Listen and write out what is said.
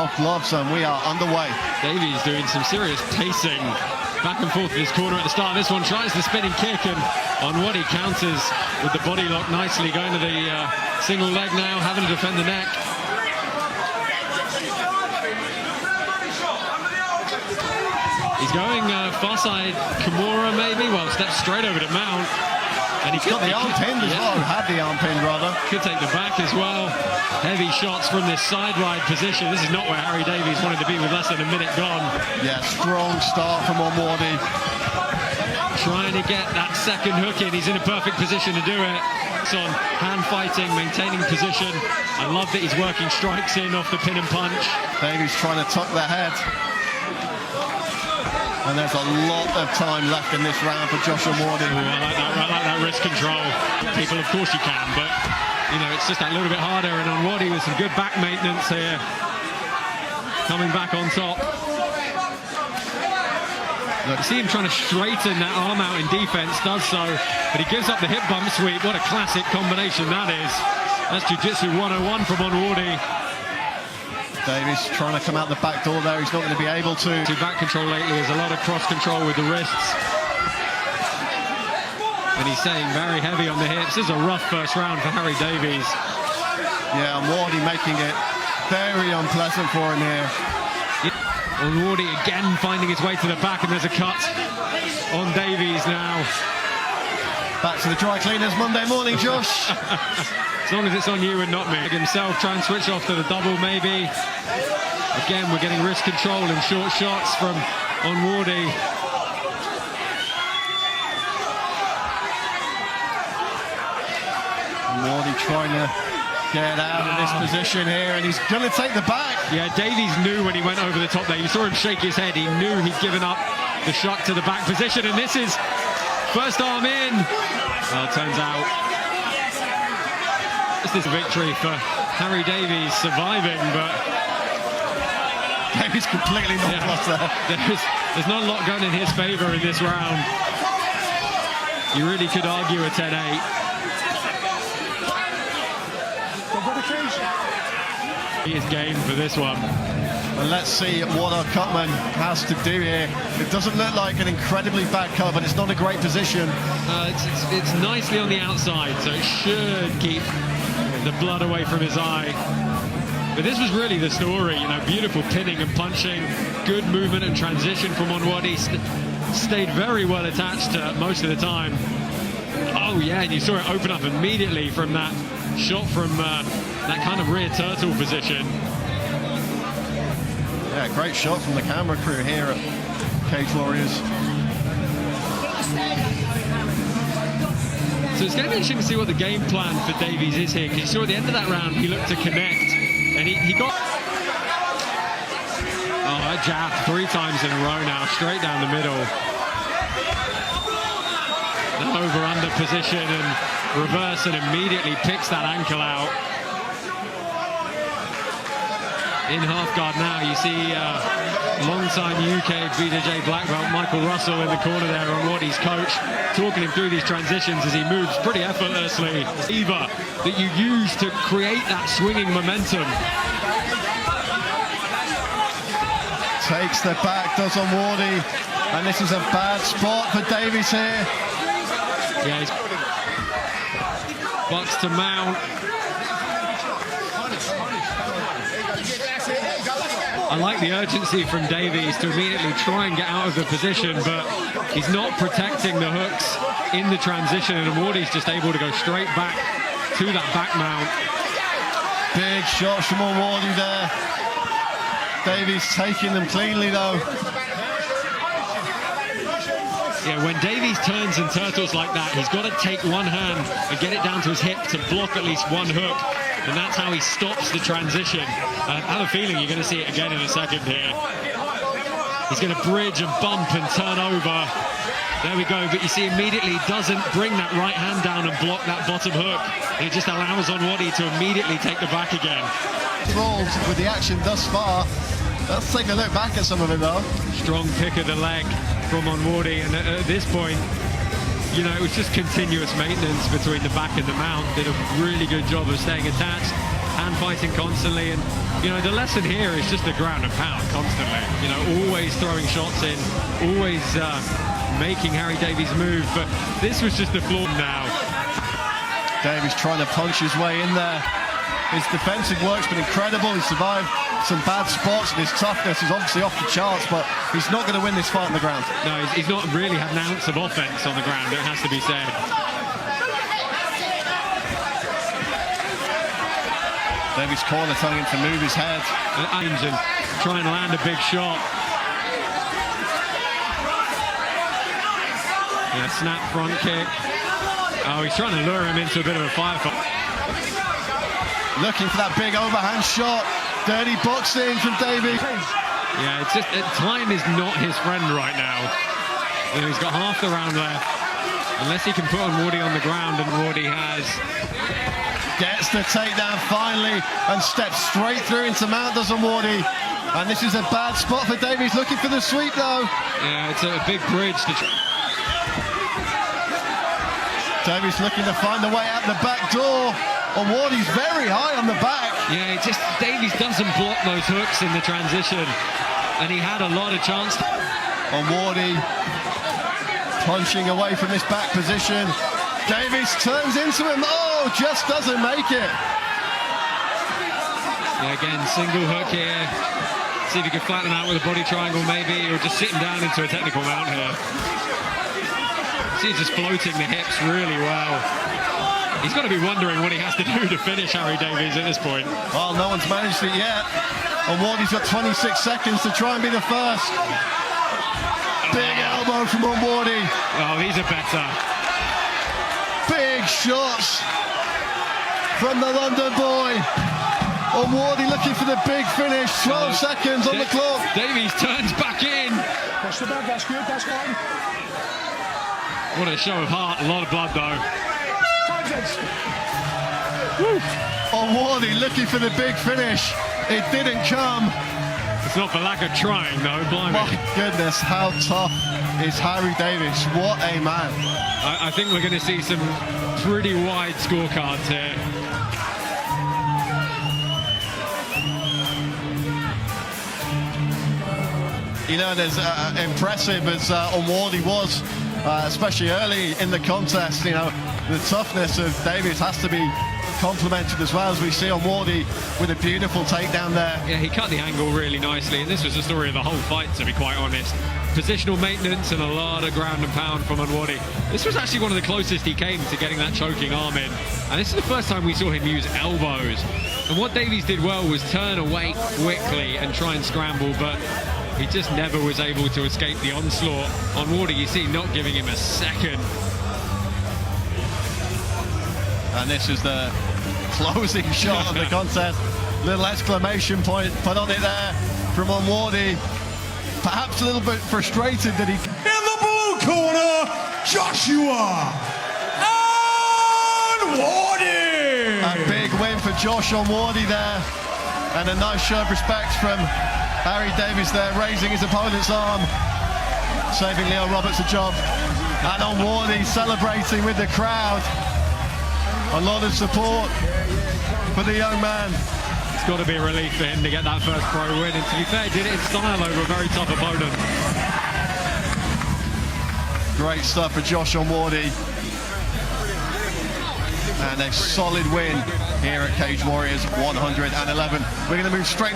golf gloves, and we are underway. Davies doing some serious pacing back and forth in this corner at the start. This one tries the spinning kick, and Onwordi counters with the body lock nicely, going to the single leg now, having to defend the neck. He's going far side Kimura maybe, well, steps straight over to Mount. And He's got the arm pinned as well, had the arm pinned rather. Could take the back as well. Heavy shots from this side ride position. This is not where Harry Davies wanted to be with less than a minute gone. Yeah, strong start from Onwordi. Trying to get that second hook in. He's in a perfect position to do it. It's on hand fighting, maintaining position. I love that he's working strikes in off the pin and punch. Davies trying to tuck the head. And there's a lot of time left in this round for Josh Onwordi. I like that wrist control. People, of course you can, but you know, it's just that little bit harder. And Onwordi with some good back maintenance here, coming back on top. Look, you see him trying to straighten that arm out in defense, does so, but he gives up the hip bump sweep. What a classic combination that is. That's Jiu-Jitsu 101 from Onwordi. Davies trying to come out the back door there. He's not going to be able to. Back control lately. There's a lot of cross control with the wrists. And he's staying very heavy on the hips. This is a rough first round for Harry Davies. Yeah, Onwordi making it very unpleasant for him here. Onwordi again finding his way to the back, and there's a cut on Davies now. Back to the dry cleaners Monday morning, Josh. As long as it's on you and not me. Himself try and switch off to the double maybe. Again, we're getting wrist control and short shots from Onwordi. Onwordi trying to get out of this position here, and he's going to take the back. Yeah, Davies knew when he went over the top there. You saw him shake his head. He knew he'd given up the shot to the back position, and this is first arm in. Well, it turns out this is a victory for Harry Davies, surviving, but Davies completely nonplussed there. There's not a lot going in his favor in this round. You really could argue a 10-8. He is game for this one. And let's see what our cutman has to do here. It doesn't look like an incredibly bad cut, but it's not a great position. It's nicely on the outside, so it should keep the blood away from his eye. But this was really the story, you know, beautiful pinning and punching, good movement and transition from Onwordi. Stayed very well attached most of the time. Oh yeah, and you saw it open up immediately from that shot from that kind of rear turtle position. Yeah, great shot from the camera crew here at Cage Warriors. So it's going to be interesting to see what the game plan for Davies is here, because you saw at the end of that round he looked to connect, and he got a jab 3 times in a row now, straight down the middle. An over-under position and reverse, and immediately picks that ankle out. In half guard now, you see long-time UK BJJ black belt Michael Russell in the corner there, Onwordi's coach, talking him through these transitions as he moves pretty effortlessly. Lever that you use to create that swinging momentum. Takes the back, does Onwordi, and this is a bad spot for Davies here. Yeah, he's bucks to Mount. I like the urgency from Davies to immediately try and get out of the position, but he's not protecting the hooks in the transition, and Onwordi's just able to go straight back to that back mount. Big shots from Onwordi there. Davies taking them cleanly though. Yeah, when Davies turns and turtles like that, he's got to take one hand and get it down to his hip to block at least one hook. And that's how he stops the transition. I have a feeling you're going to see it again in a second here. He's going to bridge and bump and turn over. There we go, but you see immediately doesn't bring that right hand down and block that bottom hook. It just allows Onwordi to immediately take the back again. Rolled with the action thus far. Let's take a look back at some of it though. Strong pick of the leg from Onwordi, and at this point, you know, it was just continuous maintenance between the back and the mount. Did a really good job of staying attached. hand fighting constantly, and you know the lesson here is just the ground and pound constantly. You know, always throwing shots in, always making Harry Davies move. But this was just the flaw now. Davies trying to punch his way in there. His defensive work's been incredible. He survived some bad spots, and his toughness is obviously off the charts, but he's not going to win this fight on the ground. No, he's not really had an ounce of offense on the ground, it has to be said. Davies' corner telling him to move his head. And try and land a big shot. Yeah, snap front kick. Oh, he's trying to lure him into a bit of a firefight. Looking for that big overhand shot. Dirty boxing from Davies. Yeah, it's just time is not his friend right now. You know, he's got half the round left. Unless he can put Onwordi on the ground, and Onwordi has. Gets the takedown finally and steps straight through into mount, does Onwordi. And this is a bad spot for Davies, looking for the sweep though. Yeah, it's a big bridge to... Davies looking to find a way out the back door. Onwordi's very high on the back. Yeah, Davies doesn't block those hooks in the transition, and he had a lot of chance. Onwordi punching away from this back position. Davies turns into him. Oh, just doesn't make it. Yeah, again, single hook here. See if he can flatten out with a body triangle maybe, or just sit him down into a technical mount here. See, he's just floating the hips really well. He's got to be wondering what he has to do to finish Harry Davies at this point. Well, no one's managed it yet. Onwordi's got 26 seconds to try and be the first. Big elbow from Onwordi. Oh, these are better. Big shots from the London boy. Onwordi looking for the big finish. 12 seconds on the clock. Davies turns back in. That's the back, that's good, that's fine. What a show of heart. A lot of blood, though. Onwordi looking for the big finish. It didn't come. It's not for lack of trying, though. Blimey. My goodness, how tough is Harry Davies? What a man. I think we're going to see some pretty wide scorecards here. You know, as impressive as Onwordi was, especially early in the contest, you know, the toughness of Davies has to be complimented as well, as we see Onwordi with a beautiful takedown there. Yeah, he cut the angle really nicely, and this was the story of the whole fight, to be quite honest. Positional maintenance and a lot of ground and pound from Onwordi. This was actually one of the closest he came to getting that choking arm in, and this is the first time we saw him use elbows. And what Davies did well was turn away quickly and try and scramble, but he just never was able to escape the onslaught. Onwordi, you see, not giving him a second. And this is the closing shot of the contest. Little exclamation point put on it there from Onwordi. Perhaps a little bit frustrated that he... In the blue corner, Joshua Onwordi! A big win for Josh Onwordi there. And a nice show of respect from Harry Davies there, raising his opponent's arm, saving Leo Roberts a job. And Onwordi celebrating with the crowd. A lot of support for the young man. It's got to be a relief for him to get that first pro win, and to be fair, did it in style over a very tough opponent. Great stuff for Josh Onwordi. And a solid win here at Cage Warriors 111. We're going to move straight back